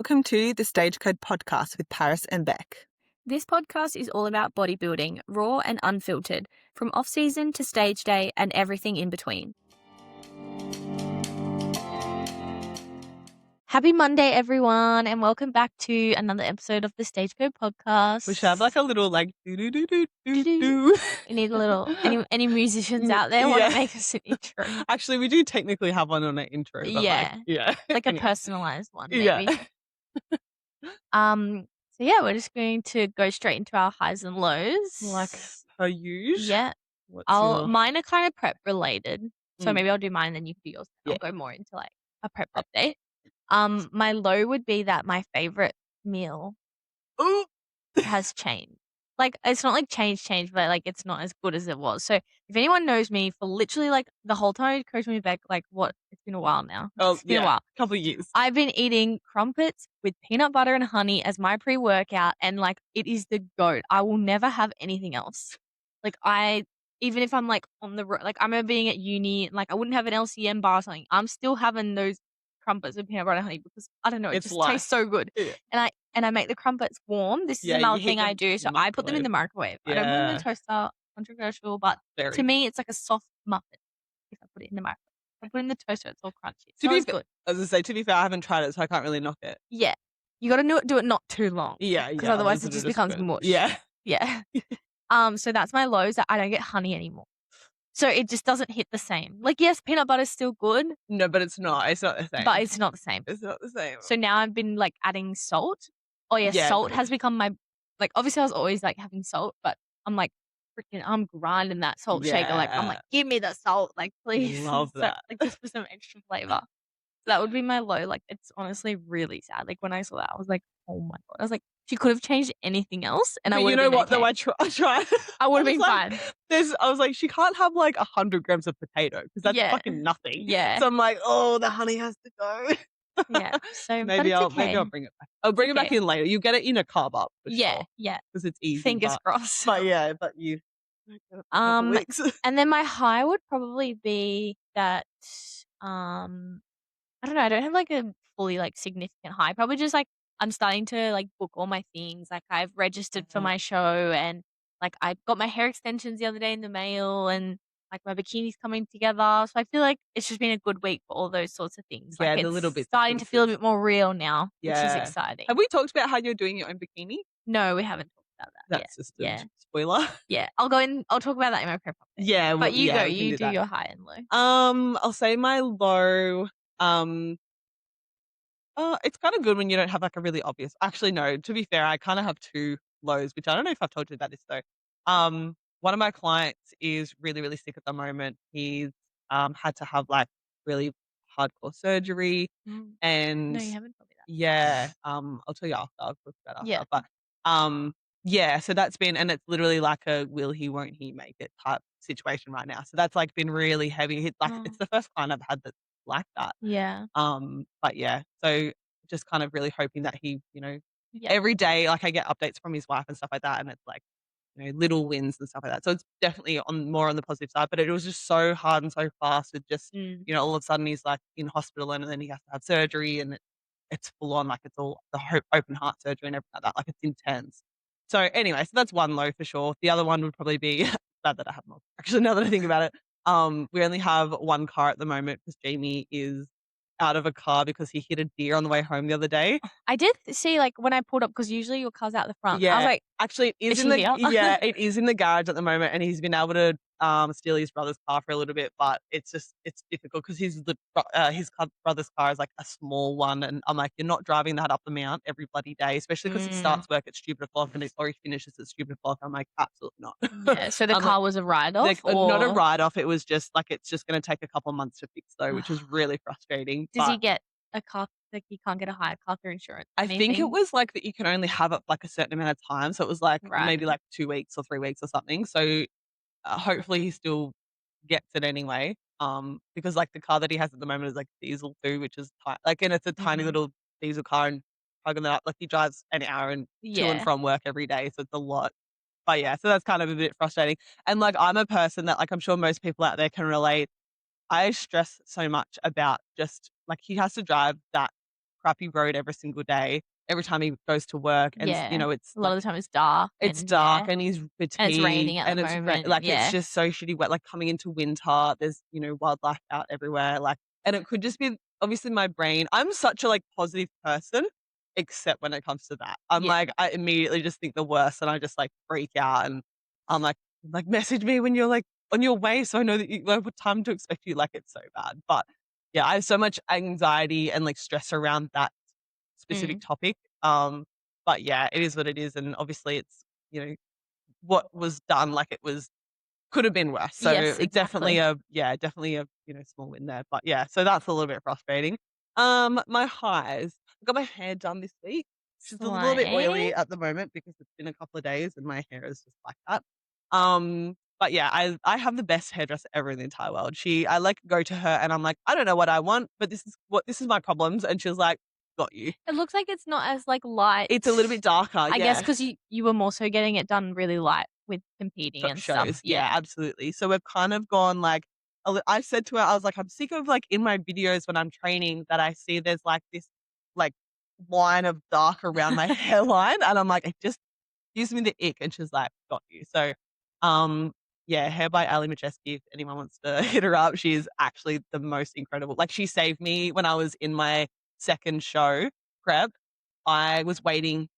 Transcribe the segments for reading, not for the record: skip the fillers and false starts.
Welcome to the Stage Code podcast with Paris and Beck. This podcast is all about bodybuilding, raw and unfiltered, from off-season to stage day and everything in between. Happy Monday, everyone, and welcome back to another episode of the Stage Code podcast. We should have like a little like do. We need a little any musicians out there want to make us an intro. Actually, we do technically have one on our intro. But yeah, like a personalized one, maybe. Yeah. So yeah, we're just going to go straight into our highs and lows, Like per usual. Yeah. Mine are kind of prep related, so maybe I'll do mine, then you can do yours. Yeah. I'll go more into like a prep update. My low would be that my favorite meal has changed. Like, it's not like changed, but like it's not as good as it was. So if anyone knows me for literally like the whole time you coached me back, like it's been a while now. It's been a while. Couple of years. I've been eating crumpets with peanut butter and honey as my pre-workout, and like it is the GOAT. I will never have anything else. Like even if I'm like on the road, like I remember being at uni, like I wouldn't have an LCM bar or something. I'm still having those crumpets with peanut butter and honey because I don't know, it just tastes so good. Yeah. And I make the crumpets warm. This is another thing I do. So I put them in the microwave. I don't put them in the toaster. Controversial, but to me, it's like a soft muffin if I put it in the microwave. If I put it in the toaster, it's all crunchy. It's good. As I say, to be fair, I haven't tried it, so I can't really knock it. Yeah. You got to do it not too long. Yeah. Because otherwise it just becomes mush. Yeah. Yeah. So that's my lows, that I don't get honey anymore. So it just doesn't hit the same. Like, yes, peanut butter is still good. No, but it's not. It's not the same. But it's not the same. It's not the same. So now I've been like adding salt. Oh yeah, salt has become my, like, obviously I was always like having salt, but I'm like I'm grinding that salt shaker. Like, I'm like, give me the salt, like, please. Love that. So, like, just for some extra flavor. That would be my low. Like, it's honestly really sad. Like, when I saw that, I was like, oh my God. I was like, she could have changed anything else, and I would have been okay. Though I tried. I would have been fine. I was like, she can't have like 100 grams of potato because that's fucking nothing. Yeah. So I'm like, oh, the honey has to go. Yeah. So maybe I'll bring it back. I'll bring it back in later. You get it in a carb up. Yeah. Because it's easy. Fingers crossed. But you. And then my high would probably be that I don't know, I don't have like a fully like significant high. Probably just like I'm starting to like book all my things. Like, I've registered for my show, and like I got my hair extensions the other day in the mail, and like my bikini's coming together. So I feel like it's just been a good week for all those sorts of things. Yeah, like, the little bit starting to feel a bit more real now, which is exciting. Have we talked about how you're doing your own bikini? No, we haven't talked about that. That's just a spoiler. Yeah, I'll talk about that in my prep update. Yeah, but you go. You do your high and low. I'll say my low. It's kind of good when you don't have like a really obvious. Actually, no. To be fair, I kind of have two lows, which I don't know if I've told you about this though. One of my clients is really, really sick at the moment. He's had to have like really hardcore surgery, and no, you haven't told me that. Yeah. I'll tell you after. I'll talk about it after. But yeah. So that's been, and it's literally like a will he, won't he make it type situation right now. So that's like been really heavy. It's the first client I've had that's like that. Yeah. But yeah. So just kind of really hoping that he, every day, like I get updates from his wife and stuff like that, and it's like, little wins and stuff like that. So it's definitely more on the positive side, but it was just so hard and so fast with just, all of a sudden he's like in hospital and then he has to have surgery, and it's full on, like it's all the open heart surgery and everything like that. Like, it's intense. So anyway, so that's one low for sure. The other one would probably be bad that I have more. Actually, now that I think about it, we only have one car at the moment because Jamie is out of a car because he hit a deer on the way home the other day. I did see, like, when I pulled up, because usually your car's out the front. Yeah. I was like, actually, it is it is in the garage at the moment, and he's been able to steal his brother's car for a little bit, but it's difficult because his brother's car is like a small one, and I'm like, you're not driving that up the mount every bloody day, especially because he starts work at stupid o'clock and he finishes at stupid o'clock. I'm like, absolutely not. Yeah, so the car was a write-off? Not a write-off. It was just like, it's just going to take a couple of months to fix though, which is really frustrating. Does he get a car? Like, you can't get a hire car through insurance? I think it was like that you can only have it like a certain amount of time. So it was like maybe like 2 weeks or 3 weeks or something. So hopefully he still gets it anyway. Because like the car that he has at the moment is like diesel too, which is and it's a tiny little diesel car, and plugging that up, like he drives an hour and to and from work every day. So it's a lot. But yeah, so that's kind of a bit frustrating. And like, I'm a person that, like, I'm sure most people out there can relate. I stress so much about just like, he has to drive that crappy road every single day, every time he goes to work. And, you Yeah. know, it's A lot like, of the time it's dark it's and dark yeah. and he's And it's fatigued raining at the and moment. like, it's Yeah. just so shitty wet, like coming into winter, there's, you know, wildlife out everywhere. Like, and it could just be obviously my brain. I'm such a like positive person, except when it comes to that. I'm Yeah. like, I immediately just think the worst and I just like freak out and I'm like message me when you're like on your way so I know that you like what time to expect you. Like it's so bad. But yeah, I have so much anxiety and like stress around that specific Mm. topic. But yeah, it is what it is. And obviously it's, you know, what was done, like it was could have been worse. So Yes, it definitely exactly. definitely a, you know, small win there. But yeah, so that's a little bit frustrating. My highs. I got my hair done this week. Which is a little bit Slay. oily at the moment because it's been a couple of days and my hair is just like that. But yeah, I have the best hairdresser ever in the entire world. I like go to her and I'm like, I don't know what I want, but this is my problems. And she was like, got you. It looks like it's not as like light. It's a little bit darker, I guess yeah. because you were more so getting it done really light with competing and stuff. Shows. Yeah, Yeah. absolutely. So we've kind of gone like I said to her, I was like, I'm sick of like in my videos when I'm training that I see there's like this like line of dark around my hairline. And I'm like, it just gives me the ick. And she's like, got you. So yeah, hair by Ali Majeski, if anyone wants to hit her up. She's actually the most incredible. Like she saved me when I was in my second show prep. I was waiting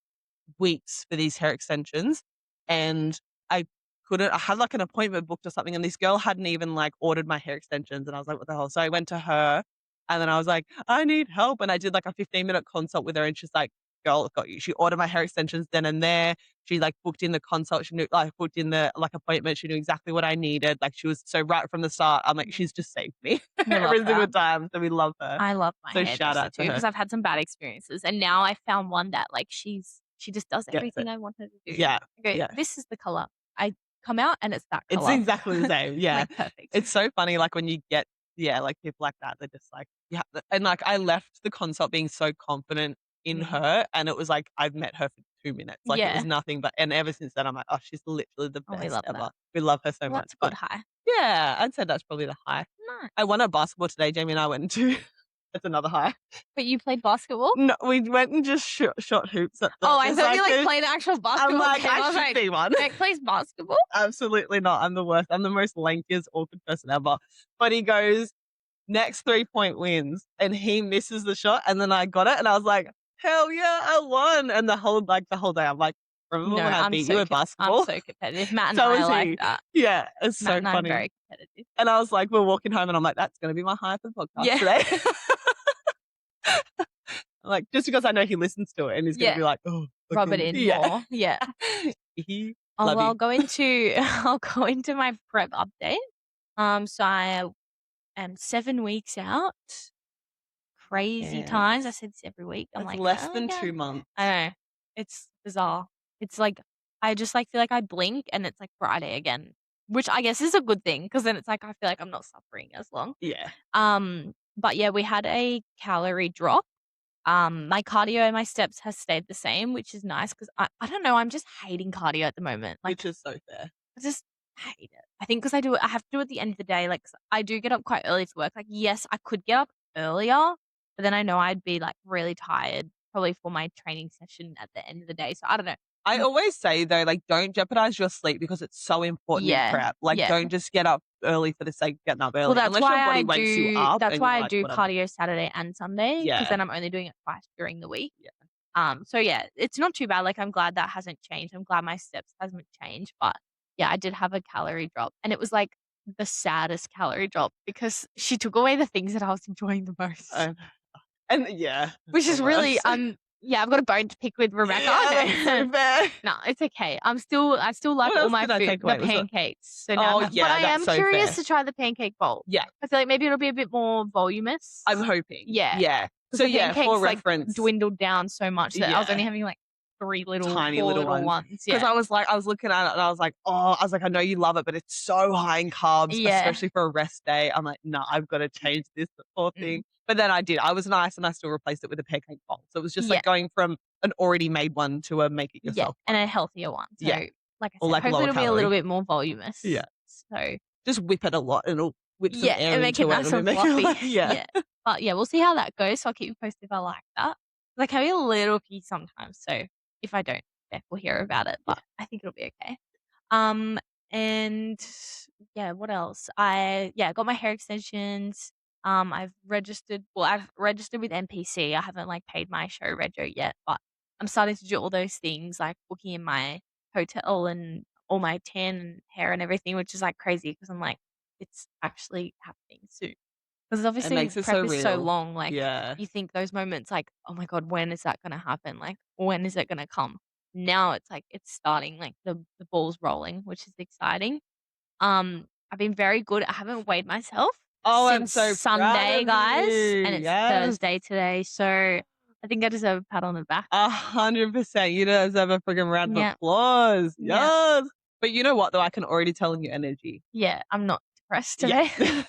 weeks for these hair extensions and I I had like an appointment booked or something and this girl hadn't even like ordered my hair extensions and I was like, what the hell? So I went to her and then I was like, I need help. And I did like a 15-minute consult with her and she's like, girl, I've got you. She ordered my hair extensions then and there. She like booked in the consult. She knew like booked in the like appointment. She knew exactly what I needed. Like she was so right from the start. I'm like, she's just saved me We love every single that. time. So we love her. I love my So shout hairdresser out too to her. because I've had some bad experiences, and now I found one that like she just does Gets everything it. I want her to do. Yeah. I go, Yeah. this is the color. I come out and it's that It's color. exactly the same, yeah. Like perfect. It's so funny, like, when you get like, people like that, they're just like yeah, and, like, I left the consult being so confident in Mm. her, and it was like, I've met her for 2 minutes, like, it was Yeah. nothing but and ever since then, I'm like, "Oh, she's literally the Oh, we best love ever." that. We love her so Well, much, that's a but good high. yeah, I'd say that's probably the high. I Nice. won at basketball today, Jamie and I went to that's another high. But you played basketball? No, we went and just shot hoops at Oh, I the thought you like cycling. played actual I'm basketball like, game. I "I was should like, be one." Beck plays basketball? Absolutely not. I'm the worst. I'm the most lankiest, awkward person ever. But he goes, next 3-point wins, and he misses the shot, and then I got it, and I was like, hell yeah, I won. And the whole day, I'm like, remember No, when I beat you at I'm basketball? so competitive. Matt and So I was are like he. that. Yeah, it's Matt so and I are funny. very competitive. And I was like, we're walking home, and I'm like, that's gonna be my high for the podcast Yeah. today. Like, just because I know he listens to it, and he's gonna Yeah. be like, oh, Rub it fucking- in more. Yeah. Oh, Love well, you. I'll go into my prep update. So I am 7 weeks out. Crazy times. I Yes. said this every week. I'm That's like, less oh my than God. 2 months. I know. It's bizarre. It's like I just like feel like I blink and it's like Friday again, which I guess is a good thing because then it's like I feel like I'm not suffering as long. Yeah. But yeah, we had a calorie drop. My cardio and my steps has stayed the same, which is nice because I don't know, I'm just hating cardio at the moment. Like Which is so fair. I just hate it. I think because I have to do it at the end of the day. Like I do get up quite early to work. Like yes, I could get up earlier, but then I know I'd be like really tired probably for my training session at the end of the day. So I don't know. I always say though, like, don't jeopardize your sleep because it's so important in Yeah, prep. Like, yeah. don't just get up early for the sake of getting up early. Well, that's unless why your body I wakes you do. up. That's And why you're I like, do whatever. cardio Saturday and Sunday because Yeah. then I'm only doing it twice during the week. Yeah. So yeah, it's not too bad. Like I'm glad that hasn't changed. I'm glad my steps hasn't changed. But yeah, I did have a calorie drop, and it was like the saddest calorie drop because she took away the things that I was enjoying the most. And yeah. Which is really yeah, I've got a bone to pick with Rebecca. Yeah, No. that's so fair. No, it's okay. I still like What all else my did I food, take the away? Was it- pancakes. So now, Oh, but yeah, I am that's so curious fair. to try the pancake bowl. Yeah. I feel like maybe it'll be a bit more voluminous. I'm hoping. Yeah. Yeah. 'Cause So the yeah, pancakes for like reference, dwindled down so much that I was Yeah. only having like three tiny four little little ones. because Yeah. I was looking at it and I was like, I know you love it, but it's so high in carbs, Yeah. especially for a rest day. I'm like, no, I've got to change this poor Mm. thing. But then I did. I was nice and I still replaced it with a pancake bowl. So it was just Yeah. like going from an already made one to a make it Yeah, yourself and one. a healthier one. So, Yeah. like I Or said, like hopefully lower it'll be a little calorie. bit more voluminous. Yeah. So Just whip it a lot and it'll whip some Yeah, air and make it into it nice and and make it fluffy. like yeah. Yeah. But, yeah, we'll see how that goes, so I'll keep you posted if I like that. Like, having a little pee sometimes, so if I don't, Beth will hear about it, Yeah. but I think it'll be okay. Um, and yeah, what else? I got my hair extensions. I've registered with NPC. I haven't, like, paid my show rego yet, but I'm starting to do all those things, like booking in my hotel and all my tan and hair and everything, which is, like, crazy because 'cause I'm like, it's actually happening soon. Because It obviously makes it prep so is so real. long, like, Yeah. you think those moments like, "Oh my god, when is that gonna happen? Like, when is it gonna come?" Now it's like, it's starting, like, the ball's rolling, which is exciting. I've been very good. I haven't weighed myself Oh, I'm since so proud Sunday, of you. guys, and it's Yes. Thursday today, so I think I deserve a pat on the back. 100%. You deserve a friggin' round of Yeah, applause. yeah, Yes. But you know what, though? I can already tell in your energy. yeah, I'm not depressed Yeah. today.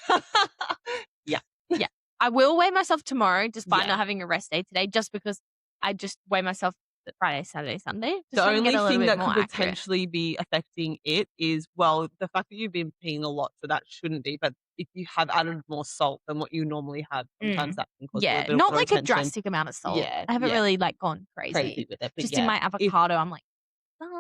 Yeah. Yeah. I will weigh myself tomorrow despite Yeah. not having a rest day today just because I just weigh myself Friday, Saturday, Sunday, just The so I can get only a little thing bit that more could accurate. potentially be affecting it is, well, the fact that you've been peeing a lot, so that shouldn't be, but if you have added more salt than what you normally have, sometimes Mm. that can cause a little Yeah, bit of not water like a retention. drastic amount of salt. Yeah, I haven't yeah, really, like, gone crazy crazy. with it, but Just in yeah, my if avocado, I'm like,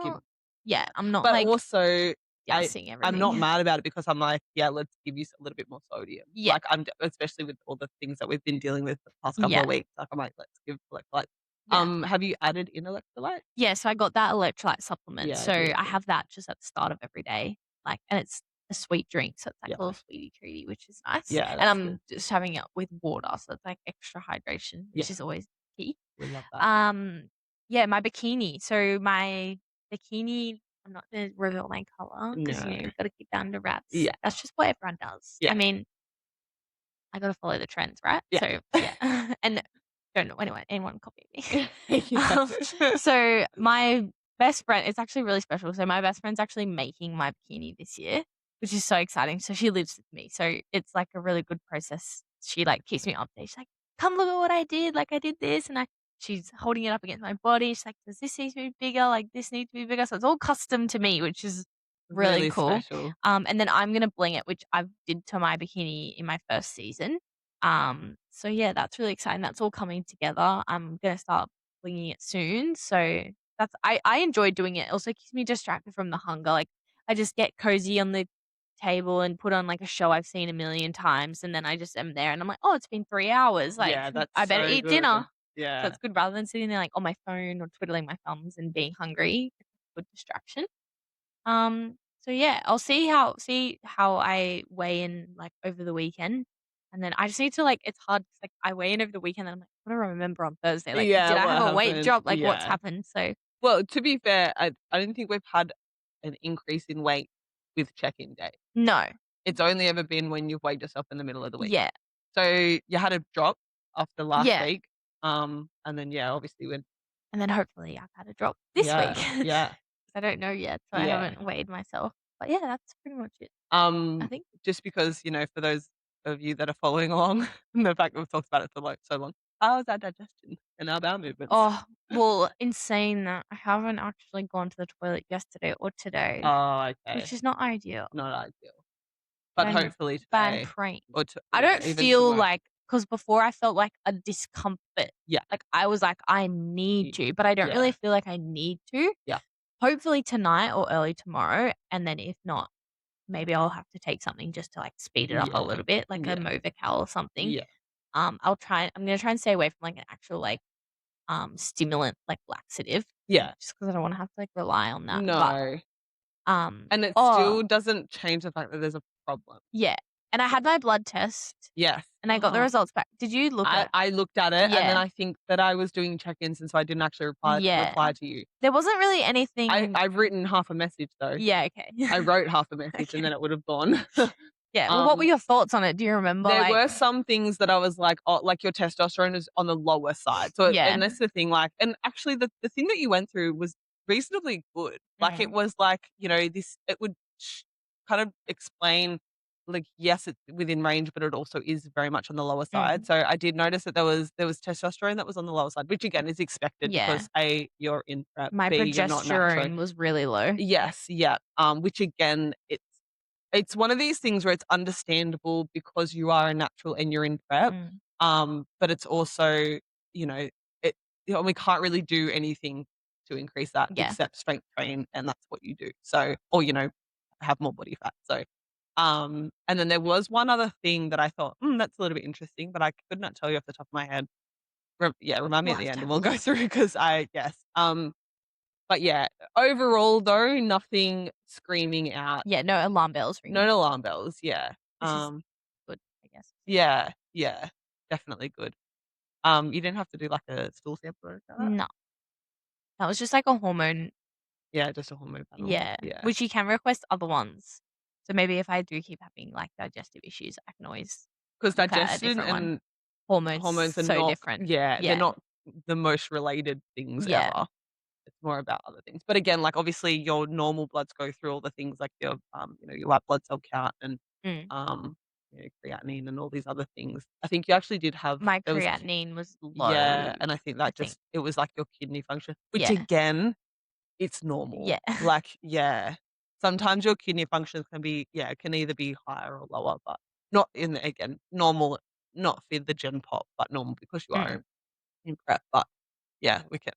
give "Oh." yeah. Yeah, I'm not, But like, also, I dousing I'm not everything. mad about it because I'm like, "Yeah, let's give you a little bit more sodium." Yeah, Like, especially with all the things that we've been dealing with the past couple yeah, of weeks, like, I'm like, "Let's give electrolytes." yeah. Have you added in electrolytes? Yeah, so I got that electrolyte supplement, Yeah, so I beautiful. have that just at the start of every day, like, and it's a sweet drink, so it's like Yeah. a little sweetie treaty, which is nice, Yeah, and that's good. I'm just having it with water, so it's like extra hydration, Yeah, which is always key. we love that. Um, yeah, my bikini. So my bikini, I'm not gonna reveal my color because No. you've got to keep that under wraps. Yeah, That's just what everyone does. I yeah, mean, I got to follow the trends, right? yeah. So yeah, and don't know anyone copy me. Yeah. um, so my best friend, it's actually really special. So my best friend's actually making my bikini this year, which is so exciting. So she lives with me, so it's like a really good process. She like keeps me updated. She's like, "Come look at what I did! Like I did this," and she's holding it up against my body. She's like, "Does this need to be bigger? Like this needs to be bigger." So it's all custom to me, which is really Really cool. special. And then I'm gonna bling it, which I did to my bikini in my first season. So yeah, that's really exciting. That's all coming together. I'm gonna start blinging it soon. So I enjoy doing it. It also keeps me distracted from the hunger. Like I just get cozy on the table and put on like a show I've seen a million times, and then I just am there, and I'm like, oh, it's been 3 hours. Like Yeah, that's I better so eat dinner. good. So Yeah. it's good rather than sitting there like on my phone or twiddling my thumbs and being hungry. It's a good distraction. So yeah, I'll see how I weigh in like over the weekend. And then I just need to like it's hard 'cause, like I weigh in over the weekend and I'm like, what do I remember on Thursday? Like, Yeah, did I what have a weight happened? drop? Like what's Yeah. happened? So Well, to be fair, I don't think we've had an increase in weight with check-in day. no. It's only ever been when you've weighed yourself in the middle of the week. Yeah. So, you had a drop after last Yeah. week, and then, yeah, obviously when And then hopefully I've had a drop this week. yeah, 'Cause yeah, I don't know yet, so I yeah. haven't weighed myself. But yeah, that's pretty much it. I Um, think. just because, for those of you that are following along, the fact that we've talked about it for, like, so long, how's our digestion and our bowel movements? Oh, well, insane that I haven't actually gone to the toilet yesterday or today, Oh, okay. which is not ideal. Not ideal. But But hopefully I'm today praying. or to I yeah, don't even feel tomorrow. like because before I felt like a discomfort. Yeah, Like, I was like, "I need y to," but I don't really yeah, feel like I need to. yeah, Hopefully tonight or early tomorrow, and then if not, maybe I'll have to take something just to, like, speed it up a yeah, little bit, like a yeah, Movical or something. yeah. I'm gonna try and stay away from, like, an actual, like, stimulant, like, laxative, Yeah. just because I don't wanna have to, like, rely on that, but, No. And it oh, still doesn't change the fact that there's a problem. yeah, and I had my blood test, Yes. and I got the Oh, results back. Did you look at I looked at it, and then Yeah. I think that I was doing check-ins, and so I didn't actually Yeah. reply to you. There wasn't really anything. I've written half a message, though. Yeah, okay. I wrote half a message, and Okay. then it would have gone. Yeah, well, what were Um, your thoughts on it? Do you remember, there like were some things that I was like, "Oh," like your testosterone is on the lower side. So Yeah. and that's the thing, like and actually the thing that you went through was reasonably good. Like, it Mm. was like, this it would kind of explain, like, yes, it's within range, but it also is very much on the lower side. Mm. So I did notice that there was testosterone that was on the lower side, which again is expected Yeah. because A, you're in prep, My B, you're not naturally progesterone was really low. yes, yeah. Which again, it's It's one of these things where it's understandable because you are a natural and you're in prep. Mm. But it's also, you know, it we can't really do anything to increase that Yeah. except strength train, and that's what you do. So, or have more body fat. So, and then there was one other thing that I thought, that's a little bit interesting, but I could not tell you off the top of my head. Yeah, remind me We'll at the have to end, and have a we'll go look. through because I guess. But yeah, overall though, nothing screaming out. Yeah, no alarm bells ringing, No alarm bells. Yeah. which is good, I guess. Yeah, yeah, definitely good. You didn't have to do like a stool sample or anything like that? No, that was just like a hormone. Yeah, just a hormone panel. Yeah, Yeah, which you can request other ones. So maybe if I do keep having, like, digestive issues, I can always because look at a digestion different one. and Hormones, hormones are so not different. yeah, they're Yeah, not the most related things yeah, ever. It's more about other things. But again, like, obviously, your normal bloods go through all the things like your, your white blood cell count and, mm. um, creatinine and all these other things. I think you actually did have My there was creatinine was low, yeah, and I think I that think. just it was like your kidney function, which Yeah, again it's normal. yeah. Like, yeah. Sometimes your kidney functions can be it can either be higher or lower, but not in again, normal, not for the gen pop, but normal because you are Mm. in prep. But yeah, we can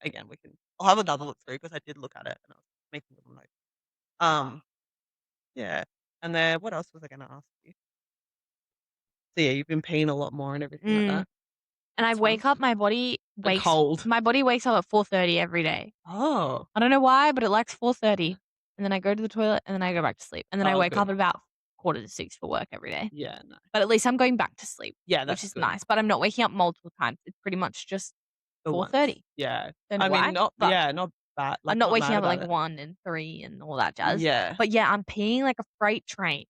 I'll have another look through because I did look at it and I was making little notes. Um, yeah. And then what else was I gonna ask you? So yeah, you've been peeing a lot more and everything like Mm. that. And I That's fun. wake up, A cold. my body wakes up at 4:30 every day. Oh. I don't know why, but it likes 4:30, and then I go to the toilet, and then I go back to sleep, and then I Oh, wake up good. at about 5:45 for work every day. Yeah, no. But at least I'm going back to sleep, Yeah, which that's is good. nice, but I'm not waking up multiple times. It's pretty much just The once. 4:30. Yeah. Don't know I mean, why, but not bad, I'm like, not not waking mad up at, about like, it. 1 and 3 and all that jazz. Yeah. But, yeah, I'm peeing like a freight train.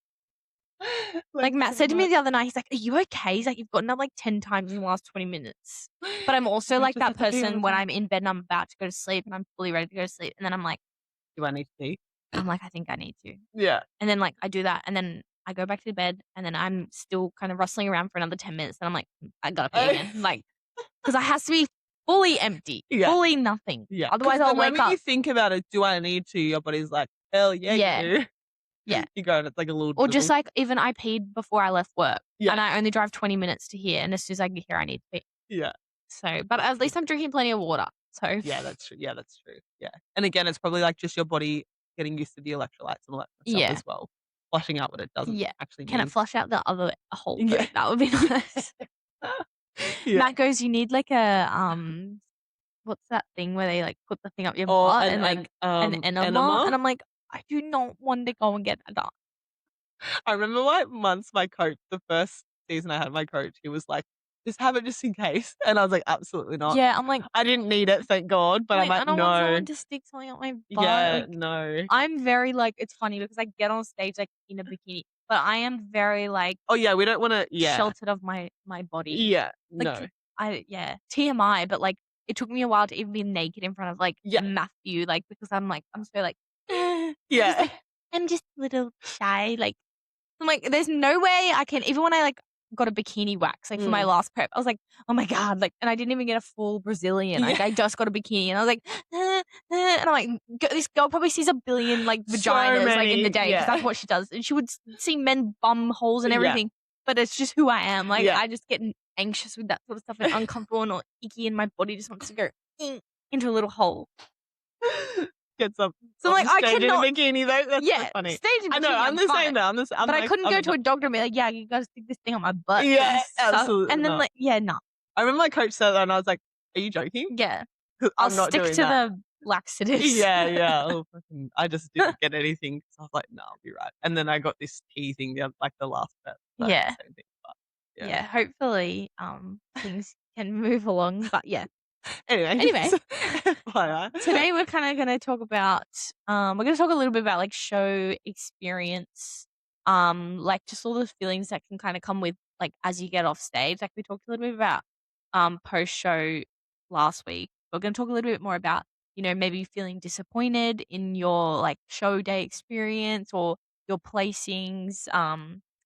Like, Like, Matt so said to me much. the other night, he's like, "Are you okay?" He's like, "You've gotten up, like, 10 times in the last 20 minutes." But I'm also I like just that have to pee all the person when time. I'm in bed and I'm about to go to sleep and I'm fully ready to go to sleep, and then Do I need to pee? I'm like, "I think I need to." Yeah. And then, like, I do that, and then I go back to bed, and then I'm still kind of rustling around for another 10 minutes, and I'm like, "I gotta pee I again." Like, because I has to be fully empty, Yeah, fully nothing. yeah. Otherwise, Because the I'll wake moment you up. think about it, "Do I need to?" Your body's like, "Hell yeah, you Yeah, do." yeah. You go and it's like a little Or just, dribble. like, even I peed before I left work, Yeah, and I only drive 20 minutes to here, and as soon as I get here, I need to pee. yeah. So but That's at good. least I'm drinking plenty of water, so Yeah, that's true. Yeah, that's true. Yeah. And again, it's probably, like, just your body getting used to the electrolytes and all that kind of stuff yeah, as well, flushing out what it doesn't yeah. actually Can it need. flush out the other hole though? Yeah. That would be nice. Yeah. Matt goes, "You need like a, what's that thing where they, like, put the thing up your Or butt and, like, an enema?" enema. And I'm like, "I do not want to go and get that done." I remember, like, once my coach the first season I had my coach, he was like, "Just have it just in case." And I was like, "Absolutely not." Yeah, I'm like I didn't need it, thank God, but I'm I like, don't want "No." someone to stick something up my butt, Yeah, like, no. I'm very, like it's funny because I get on stage, like, in a bikini, but I am very, like, Oh, yeah, we don't wanna sheltered of my body. yeah, Like, no. yeah, TMI, but, like, it took me a while to even be naked in front of, like, Yeah, Matthew, like, because I'm like I'm so, like, he's yeah. like, "I'm just a little shy," like I'm like, "There's no way I can." Even when I, like, got a bikini wax, like, for my Mm. last prep, I was like, "Oh my god," like and I didn't even get a full Brazilian, like, Yeah. I just got a bikini, and I was like, and I'm like, This girl probably sees a billion, like, So vaginas, like, in the many day because that's yeah. what she does, and she would see men bum holes and Yeah, everything, but it's just who I am, like, yeah. I just get anxious with that sort of stuff and uncomfortable and all icky, and my body just wants to go into a little hole. Get some So I'm on like, the I stage in a cannot bikini though, that's so yeah, funny. stage and I know, bikini, I'm I'm the same fine. though, I'm But I like, couldn't I'm go like, to "No." a doctor and be like, "Yeah, you gotta stick this thing on my butt." It Yeah, just suck absolutely and then, not. like, yeah, no. I remember my coach said that and I was like, "Are you joking?" Yeah. 'Cause I'll I'm not stick doing to that. the laxatives. Yeah, yeah. Oh, fucking I just didn't get anything 'cause I was like, "No, I'll be right." And then I got this tea thing like the last bit, so Yeah. same thing, but yeah. Yeah, hopefully, things can move along, but yeah. Anyway, Anyway, so FYI. today we're kinda gonna talk about, we're gonna talk a little bit about, like, show experience, like, just all the feelings that can kinda come with, like, as you get off stage, like, we talked a little bit about, post-show last week. We're gonna talk a little bit more about, maybe feeling disappointed in your, like, show day experience or your placings,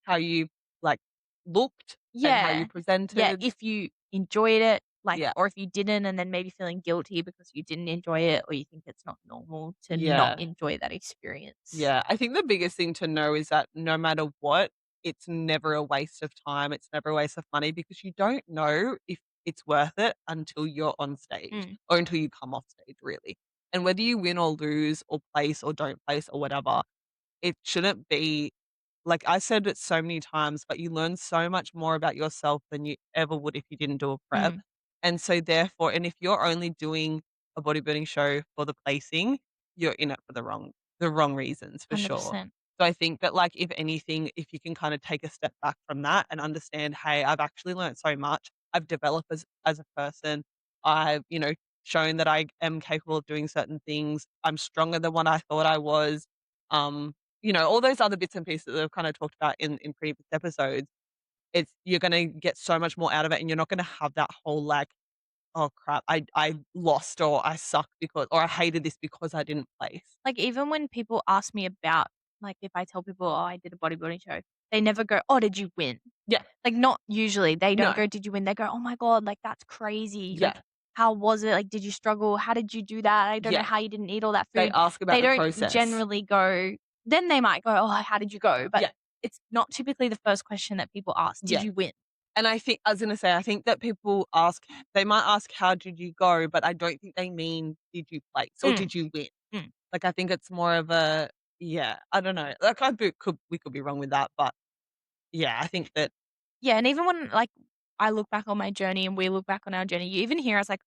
How you, like, looked and how you yeah. Yeah, presented. if you enjoyed it, like, Yeah. or if you didn't and then maybe feeling guilty because you didn't enjoy it or you think it's not normal to not Yeah. enjoy that experience. Yeah. I think the biggest thing to know is that no matter what, it's never a waste of time. It's never a waste of money because you don't know if it's worth it until you're on stage Mm, or until you come off stage, really. And whether you win or lose or place or don't place or whatever, it shouldn't be like I said it so many times, but you learn so much more about yourself than you ever would if you didn't do a prep. mm, And so therefore, and if you're only doing a bodybuilding show for the placing, you're in it for the wrong reasons for sure. 100%. So I think that like if anything, if you can kind of take a step back from that and understand, hey, I've actually learned so much. I've developed as a person. I've, shown that I am capable of doing certain things. I'm stronger than what I thought I was. Um, all those other bits and pieces that I've kind of talked about in previous episodes, you're gonna get so much more out of it and you're not gonna have that whole like, "Oh crap, I lost or I suck because or I hated this because I didn't place." Like, even when people ask me about like, if I tell people, "Oh, I did a bodybuilding show," they never go, "Oh, did you win?" Yeah. Like, not usually. They don't No. go, "Did you win?" They go, "Oh my god, like, that's crazy. Like, Yeah. how was it? Like, did you struggle? How did you do that? I don't know Yeah. how you didn't eat all that They food." ask They about the don't process. generally go then they might go, "Oh, how did you go?" But Yeah. it's not typically the first question that people ask, "Did Yeah. you win?" And I was gonna say, I think that people they might ask, "How did you go?" But I don't think they mean, "Did you place or Mm, did you win?" mm. Like, I think it's more of a yeah, I don't know. Like, we could be wrong with that, but yeah, I think that Yeah, and even when, like, I look back on my journey and we look back on our journey, you even hear us, like,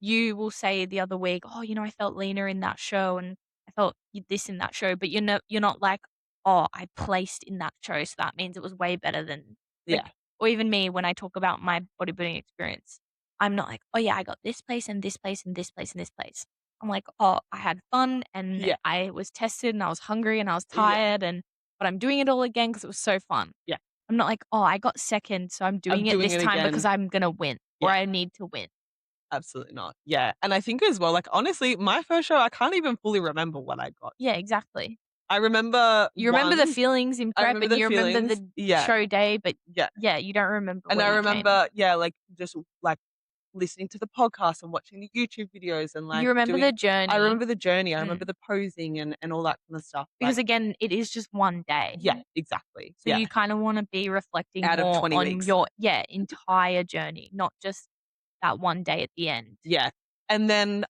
you will say the other week, "Oh, I felt leaner in that show and I felt this in that show," but you're not like, "Oh, I placed in that show, so that means it was way better than," yeah, like, or even me when I talk about my bodybuilding experience, I'm not like, "Oh, yeah, I got this place and this place and this place and this place." I'm like, "Oh, I had fun and yeah, I was tested and I was hungry and I was yeah, tired but I'm doing it all again because it was so fun." yeah. I'm not like, "Oh, I got second, so I'm I'm doing it doing this it time because again. I'm gonna win or Yeah, I need to win." absolutely not. Yeah, and I think as well, like, honestly, my first show, I can't even fully remember what I got. Yeah, exactly. I remember You remember the one feelings in I prep remember and the you remember feelings. the Yeah, show day, but yeah, yeah, you don't remember and where I you came. remember, yeah, like, just, like, listening to the podcast and watching the YouTube videos and, You like, remember the doing I journey. remember the journey, I remember Mm. the posing and all that kind of stuff, but Because again, it is just one day. yeah, exactly. So Yeah, you kinda wanna be reflecting out of more 20 on weeks. your yeah, entire journey, not just that one day at the end. Yeah. And then,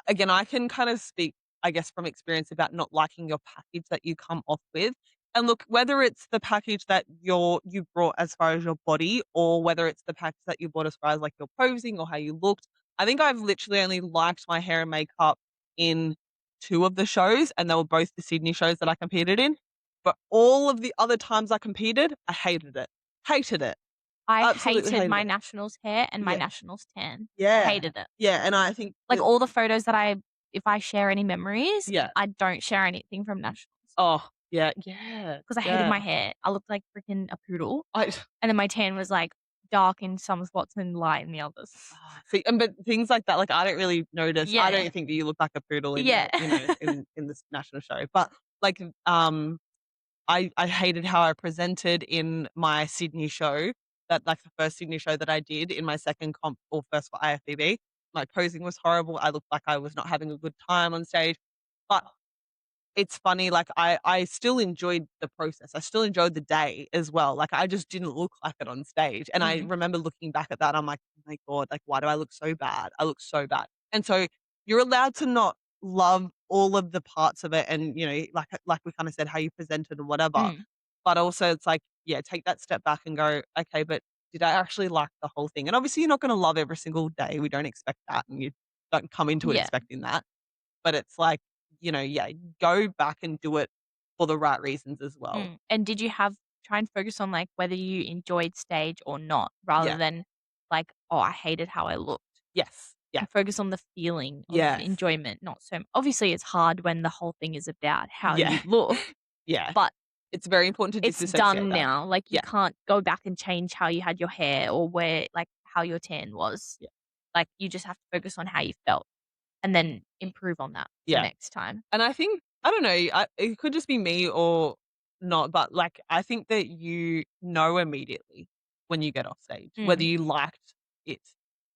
again, I can kind of speak, I guess, from experience about not liking your package that you come off with. And look, whether it's the package that you brought as far as your body, or whether it's the package that you bought as far as like your posing or how you looked, I think I've literally only liked my hair and makeup in two of the shows, and they were both the Sydney shows that I competed in. But all of the other times I competed, I hated it. Hated it. I Absolutely hated hated my it. nationals hair and my Yeah. nationals tan. Yeah. Hated it. Yeah. And I think Like, that all the photos that if I share any memories, yeah. I don't share anything from nationals Oh, yeah, yeah, because I hated my yeah. hair. I looked like freaking a poodle, I and then my tan was, like, dark in some spots and light in the others. see, but things like that, like, I don't really notice. I Yeah. don't think that you look like a poodle in Yeah. your in this national show, but, like, I hated how I presented in my Sydney show, that like, the first Sydney show that I did in my second comp or first for IFBB. My posing was horrible. I looked like I was not having a good time on stage, but it's funny, like, I still enjoyed the process. I still enjoyed the day as well. Like, I just didn't look like it on stage, and I Mm, remember looking back at that, I'm like, "Oh my god, like, why do I look so bad? I look so bad." And so, you're allowed to not love all of the parts of it and, like we kinda said, how you presented and whatever, mm. but also it's like, yeah, take that step back and go, "Okay, but did I actually like the whole thing?" And obviously, you're not gonna love every single day. We don't expect that, and you don't come into it Yeah. expecting that. But it's like, yeah, go back and do it for the right reasons as well. Mm. And did you try and focus on, like, whether you enjoyed stage or not rather Yeah. than, like, "Oh, I hated how I looked." Yes. Yeah. And focus on the feeling of Yes. enjoyment, not so obviously, it's hard when the whole thing is about how you Yeah. look, Yeah. but It's very important to it's disassociate done that. now, like, you Yeah. can't go back and change how you had your hair or how your tan was. Yeah. Like, you just have to focus on how you felt and then improve on that for Yeah. next time. And I think I don't know, it could just be me or not, but, like, I think that you know immediately when you get off stage, whether Mm, you liked it.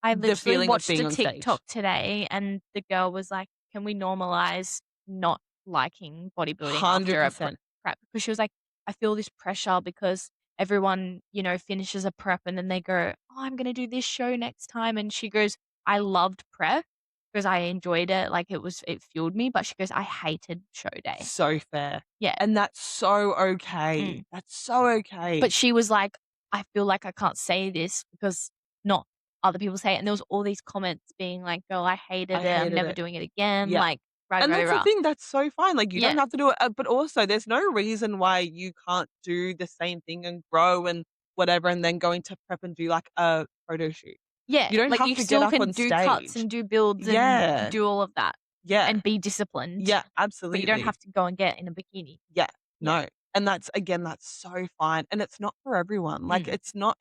I the literally feeling of watched being a on stage. TikTok today, and the girl was like, "Can we normalize not liking bodybuilding after a 100%. prep?" Because she was like, "I feel this pressure because everyone, finishes a prep and then they go, oh, I'm gonna do this show next time." And she goes, "I loved prep because I enjoyed it. Like it fueled me." But she goes, "I hated show day." So fair. Yeah. And that's so okay. Mm. That's so okay. But she was like, "I feel like I can't say this because not other people say it." And there was all these comments being like, "Girl, I I hated it. I'm hated never it. doing it again." Yeah. Like, rah, And rah, that's the rah. thing, that's so fine. Like, you don't Yeah. have to do it, but also there's no reason why you can't do the same thing and grow and whatever, and then go into prep and do, like, a photo shoot. Yeah. You don't Like, have you to get still up can on do cuts stage. and do builds and Yeah. do all of that Yeah. and be disciplined, Yeah, but you don't absolutely. have to go and get in a bikini. Yeah. Yeah. No. And that's again, that's so fine, and it's not for everyone. Like, Mm. it's not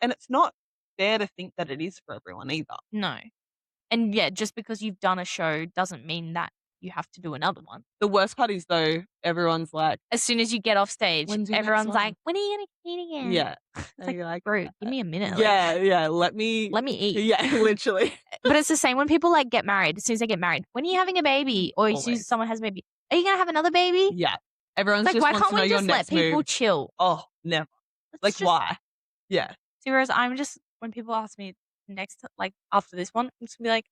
fair to think that it is for everyone either. No. And yeah, just because you've done a show doesn't mean that you have to do another one. The worst part is, though, everyone's like, As soon as you get off stage, "When's your next everyone's like, one?" "When are you gonna compete again?" Yeah. It's And like, you're like, "Bro, give me a minute, like, yeah, yeah, let me let me eat." yeah, literally. But it's the same when people, like, get married. As soon as they get married, "When are you having a baby?" Or as soon as Always. someone has a baby, "Are you gonna have another baby?" Yeah. It's Everyone's like, just why wants can't to know we your just let next people move. chill? Oh, never. Let's Like, just why? Yeah. see, whereas I'm just when people ask me next like, after this one, I'm just gonna be like,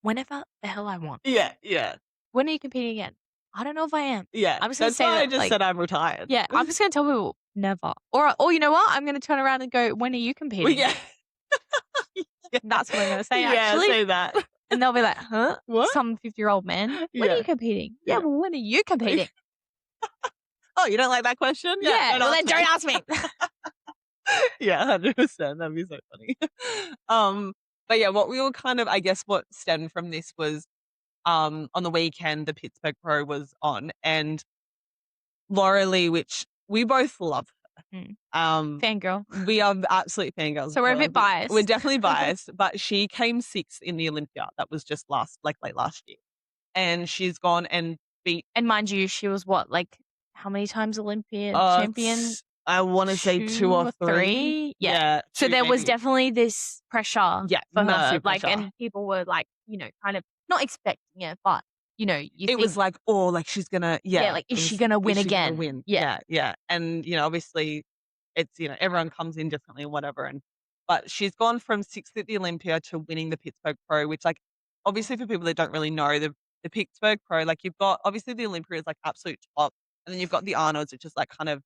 "Whenever the hell I want." Yeah, yeah, "When are you competing again?" "I don't know if I am." yeah. I'm just gonna That's say why I that, just like, said I'm retired. yeah, I'm just gonna tell people, "Never." Or you know what? I'm gonna turn around and go, "When are you Well, competing?" yeah. Yeah. That's what I'm gonna say, Yeah, actually. say that. And they'll be like, "Huh? What? Some 50-year-old man? When are you Yeah, competing?" "Yeah, yeah. well, when are you competing?" Oh, you don't like that question? Yeah, "Yeah, don't well, ask then don't me. ask me." Yeah, 100%, that'd be so funny. Um, but yeah, what we all kind of I guess what stemmed from this was, on the weekend, the Pittsburgh Pro was on, and Laura Lee, which we both love Mm, her. fangirl. We are absolute fangirls So of we're her, a like, bit we're biased. definitely biased, but she came 6th in the Olympia. That was just late last year, and she's gone and beat, And mind you, she was what, like, how many times Olympiad champion? I wanna say 2 2 or or 3. 3? Yeah. Yeah, So 2 there was maybe. definitely this pressure Yeah, for her, massive like, pressure. and people were, like, kind of not expecting it, but, you It was think, like, "Oh, like, she's gonna" yeah, yeah, like, "Is it she was, gonna "Is win she gonna again?" win?" Yeah. Yeah, yeah, and, obviously, it's, everyone comes in differently and whatever, and but she's gone from 6th at the Olympia to winning the Pittsburgh Pro, which, like, obviously for people that don't really know, the Pittsburgh Pro, like, you've got obviously the Olympia is, like, absolute top, and then you've got the Arnolds, which is, like, kind of,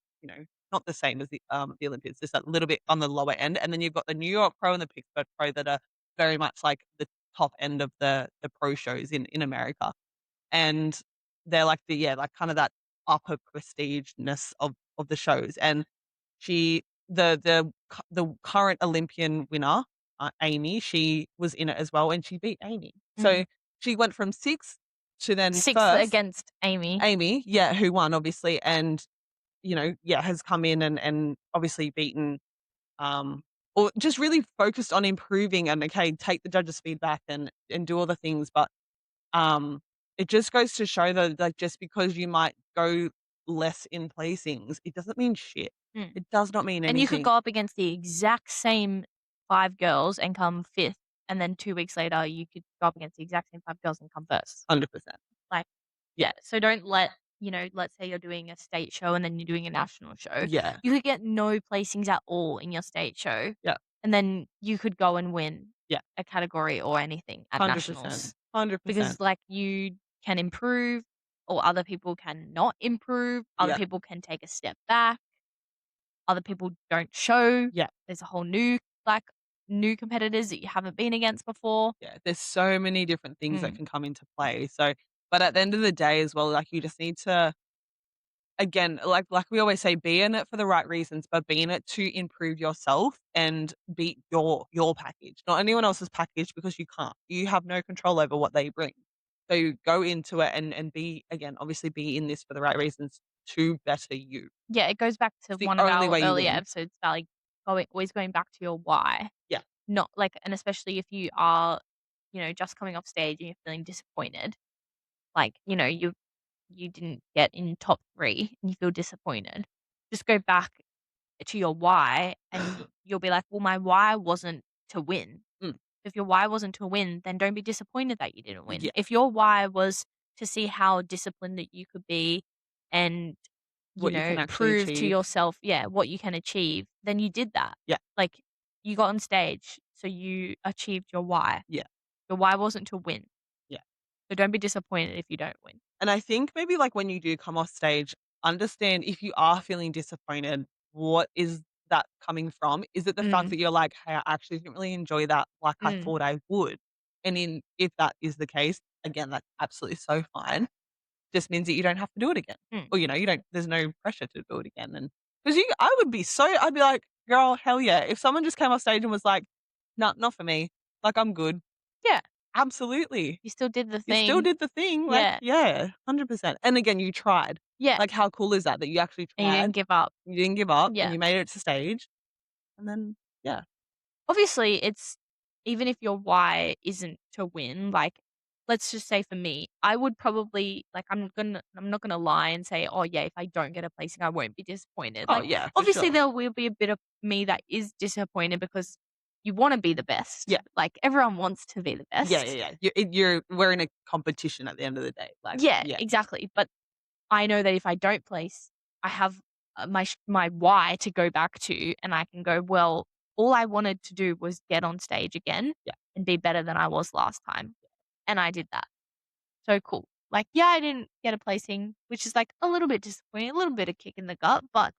not the same as the Olympiads, just a little bit on the lower end, and then you've got the New York Pro and the Pittsburgh Pro that are very much like the top end of the pro shows in America. And they're like like kind of that upper prestigeness of the shows. And she the current Olympian winner, Amy, she was in it as well, and she beat Amy. Mhm. So she went from 6th to then 6th 1st. against Amy. Amy, yeah, who won obviously, and yeah, has come in and obviously beaten, or just really focused on improving and okay, take the judges' feedback and do all the things, but it just goes to show that, like, just because you might go less in placings, it doesn't mean shit. Mm. It does not mean And you could anything. go up against the exact same 5 girls and come 5th, and then 2 weeks later, you could go up against the exact same 5 girls and come 1st. 100%. Like, Yeah. yeah, so don't let let's say you're doing a state show and then you're doing a national show. Yeah. You could get no placings at all in your state show, Yeah. and then you could go and win Yeah. a category or anything at 100%. nationals because, 100%. like, you can improve or other people cannot improve, other Yeah. people can take a step back, other people don't show. Yeah. There's a whole new competitors that you haven't been against before. Yeah. There's so many different things that Mm. can come into play. So, but at the end of the day as well, like, you just need to, again, like we always say, be in it for the right reasons, but be in it to improve yourself and beat your package, not anyone else's package, because you can't. You have no control over what they bring. So go into it and be, again, obviously be in this for the right reasons to better you. Yeah, it goes back to It's the one of only our way you earlier win. episodes about, like, always going back to your why. Yeah. Not like, and especially if you are, just coming off stage and you're feeling disappointed, like, you didn't get in top 3 and you feel disappointed. Just go back to your why and you'll be like, "Well, my why wasn't to win. Mm. If your why wasn't to win, then don't be disappointed that you didn't win. Yeah. If your why was to see how disciplined that you could be and, What you can actually prove to achieve. yourself, yeah, what you can achieve, then you did that. Yeah. Like, you got on stage, so you achieved your why. Yeah. Your why wasn't to win. Yeah. So don't be disappointed if you don't win. And I think maybe, like, when you do come off stage, understand if you are feeling disappointed, what is that coming from? Is it the fact Mm, that you're like, "Hey, I actually didn't really enjoy that like I mm, thought I would?" And if that is the case, again, that's absolutely so fine. Just means that you don't have to do it again. mm. Or, you don't there's no pressure to do it again, and because I'd be like, "Girl, hell yeah." If someone just came off stage and was like, "No, not for me. Like, I'm good." Yeah, Absolutely. you still did the You still thing. did the thing, like, Yeah, yeah, 100%. And again, you tried. yeah, Like, how cool is that, that you actually and you didn't tried, give up. you didn't give up, and Yeah. you made it to stage, and then yeah. Obviously, it's even if your why isn't to win, like, let's just say for me, I would probably like, I'm not gonna lie and say, "Oh, yeah, if I don't get a placing, I won't be disappointed." Oh, Like, yeah, for obviously, sure. there will be a bit of me that is disappointed because you wanna be the best. Yeah. Like, everyone wants to be the Yeah, yeah, best. yeah. We're in a competition at the end of the day, like, Yeah, yeah. exactly, but I know that if I don't place, I have, my why to go back to, and I can go, "Well, all I wanted to do was get on stage again Yeah. and be better than I was last time." And I did that. So cool. Like, yeah, I didn't get a placing, which is, like, a little bit disappointing, a little bit of kick in the gut, but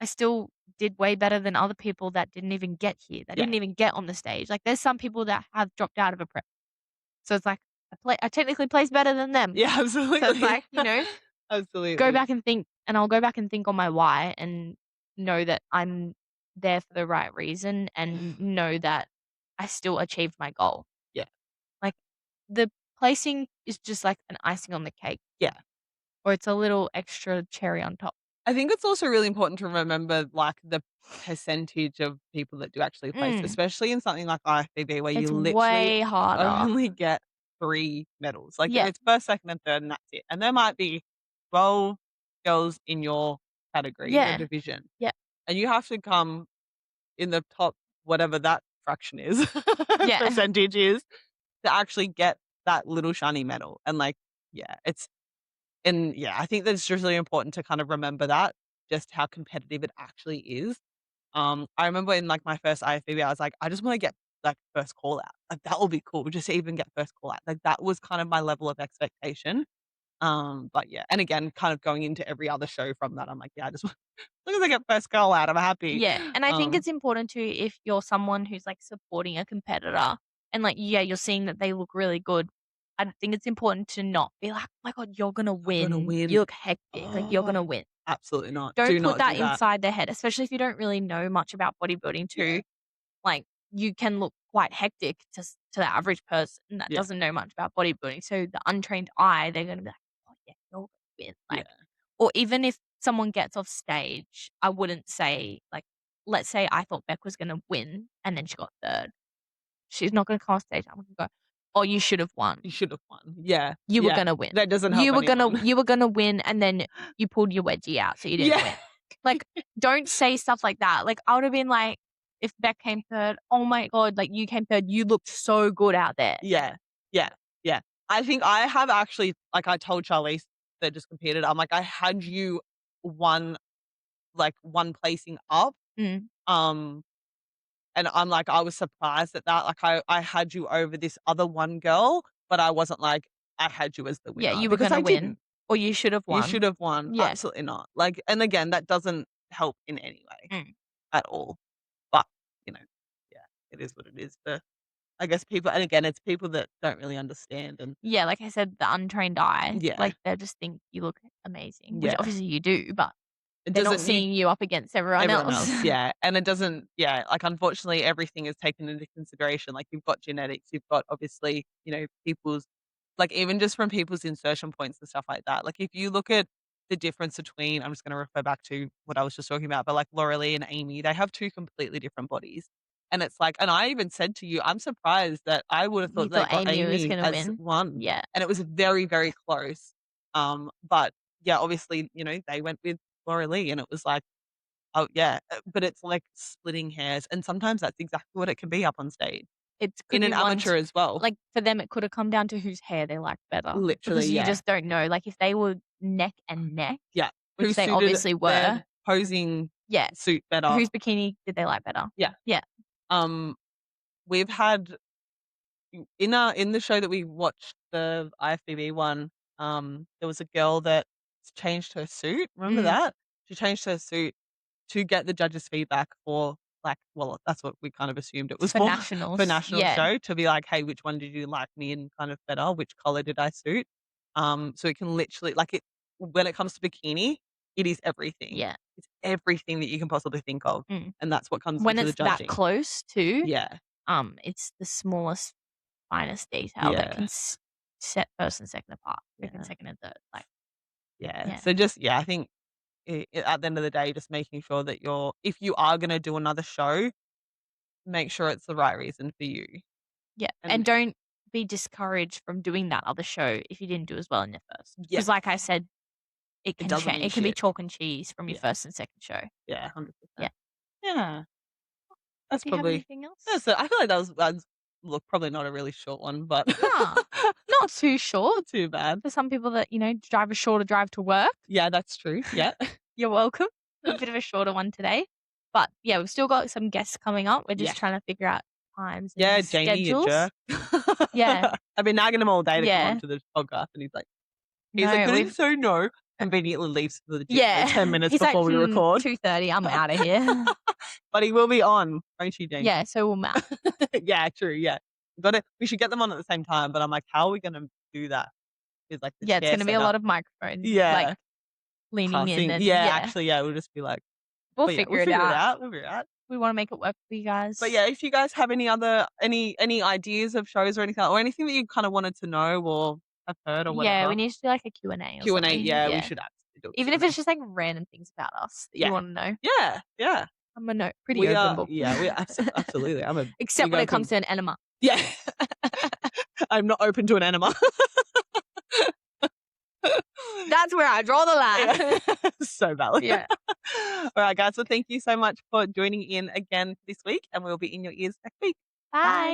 I still did way better than other people that didn't even get here, that Yeah. didn't even get on the stage. Like, there's some people that have dropped out of a prep. So it's like, I technically placed better than them. Yeah, So it's absolutely. like, go Absolutely. back and think, and I'll go back and think on my why and know that I'm there for the right reason and know that I still achieved my goal. Yeah. Like, the placing is just like an icing on the cake, Yeah. or it's a little extra cherry on top. I think it's also really important to remember, like, the percentage of people that do actually place, Mm, especially in something like IFBB where you it's literally way harder. only get 3 medals. Like, Yeah, it's 1st, 2nd, and 3rd, and that's it. And there might be 12 girls in your category, in your yeah, division, yeah, and you have to come in the top whatever that fraction is, yeah, percentage is, to actually get that little shiny medal. And, like, yeah, yeah, I think that it's just really important to kind of remember that, just how competitive it actually is. I remember in, like, my first IFBB, I was like, "I just wanna get, like, first call out. Like, that will be cool, just to even get first call out." Like, that was kind of my level of expectation. But yeah, and again, kind of going into every other show from that, I'm like, "Yeah, I just want as long as I get first call out, I'm happy." yeah, and I think Um, it's important too if you're someone who's, like, supporting a competitor and, like, yeah, you're seeing that they look really good. I think it's important to not be like, "Oh my god, you're gonna "I'm gonna win. win." You look hectic, like, you're Oh, gonna win." absolutely not. Don't Do put not that do that. inside their head, especially if you don't really know much about bodybuilding Yeah, too. Like, you can look quite hectic to the average person that yeah, doesn't know much about bodybuilding. So the untrained eye, they're gonna be like, "Oh, yeah, you're gonna win." yeah. Like, or even if someone gets off stage, I wouldn't say, like, let's say I thought Beck was gonna win and then she got 3rd. She's not gonna come off stage. I'm gonna go, "Oh, you should have won. You should have won. Yeah, You were yeah. gonna win. That doesn't help anyone. You were gonna win, and then you pulled your wedgie out, so you didn't Yeah. win." Like, don't say stuff like that. Like, I would've been like, if Beck came 3rd, "Oh my god, like, you came 3rd, you looked so good out there." Yeah, yeah, yeah. I think I have actually, like, I told Charlize that just competed, I'm like, "I had you one, like, 1 placing up." Mm. Um, and I'm like, I was surprised at that, like, I had you over this other one girl, but I wasn't like, I had you as the Yeah, winner, you were because gonna I win, didn't. or you should have You won. should have won. Yeah. Absolutely not. Like, and again, that doesn't help in any way Mm. at all. But, you know, yeah, it is what it is for, I guess, people, and again, it's people that don't really understand, and Yeah, like I said, the untrained eye, yeah, like, they just think you look amazing, which yeah. obviously you do, but It they're not doesn't you seeing you up against everyone Everyone else. else, yeah, and it doesn't, yeah, like, unfortunately, everything is taken into consideration, like, you've got genetics, you've got, obviously, people's, like, even just from people's insertion points and stuff like that, like, if you look at the difference between, I'm just gonna refer back to what I was just talking about, but, like, Laurelie and Amy, they have 2 completely different bodies, and it's like, and I even said to you, I'm surprised that I would have You thought they thought got Amy was Amy gonna as win. 1, Yeah. and it was very, very close, but, yeah, obviously, they went with Laurelie, and it was like, oh, yeah, but it's like splitting hairs, and sometimes that's exactly what it can be up on stage. it could in be an one amateur as well. like, for them, it could have come down to whose hair they like better. Literally, Because you yeah. just don't know. Like, if they were neck and neck, Yeah. which Who they suited obviously their were. posing Yeah. suit better. Whose bikini did they like better? Yeah. Yeah. We've had in the show that we watched, the IFBB one, there was a girl that changed her suit. Remember that? She changed her suit to get the judges' feedback for like, well, that's what we kind of assumed it was For for nationals. for national Yeah. show, to be like, hey, which one did you like me in kind of better? Which color did I suit? So it can literally like it when it comes to bikini, it is everything. Yeah. It's everything that you can possibly think of, and that's what comes When into the it's that judging. close too, Yeah, it's the smallest, finest detail that yeah, can set first and second apart. Second, yeah, second and third. Like, yeah. yeah. So just I think at the end of the day, just making sure that if you are going to do another show, make sure it's the right reason for you. Yeah. And And don't be discouraged from doing that other show if you didn't do as well in your first. yeah, Because like I said, it can doesn't change. mean It can be shit. chalk and cheese from your Yeah. first and second show. Yeah, 100%. Yeah. Yeah. That's Do you have probably anything else? I feel like that's look, probably not a really short one, but Nah, not too short. not too bad. For some people that, drive a shorter drive to work, Yeah, that's true. Yeah. you're welcome. A bit of a shorter one today. But yeah, we've still got some guests coming up. We're just Yeah. trying to figure out times and Yeah, Jamie, you schedules. jerk. Yeah. I've been nagging him all day to come Yeah. onto the podcast, and he's like, No, did he say no? Conveniently leaves for the gym yeah. 10 minutes He's before we record. 2:30, I'm out of here. But he will be on, won't you, Jamie? Yeah, so will Matt. Yeah, true. Yeah. We should get them on at the same time, but I'm like, how are we going to do that? With like the Yeah, it's chair going to be a setup. lot of microphones. Yeah. Like, leaning in. And, yeah, actually, yeah, we'll just be like, we'll but yeah, figure it out. We'll figure it out. We want to make it work for you guys. But yeah, if you guys have any ideas of shows or anything that you kind of wanted to know or have heard or whatever. Yeah, we need to do like a Q&A or Q&A, something. yeah, we should absolutely do it. Even if it's just like random things about us that you want to know. Yeah, yeah. I'm a pretty open book. Yeah, we absolutely. I'm a Except when it comes to an enema. Yeah. I'm not open to an enema. That's where I draw the line. Yeah. So valid. Yeah. All right, guys. Well, thank you so much for joining in again this week, and we'll be in your ears next week. Bye.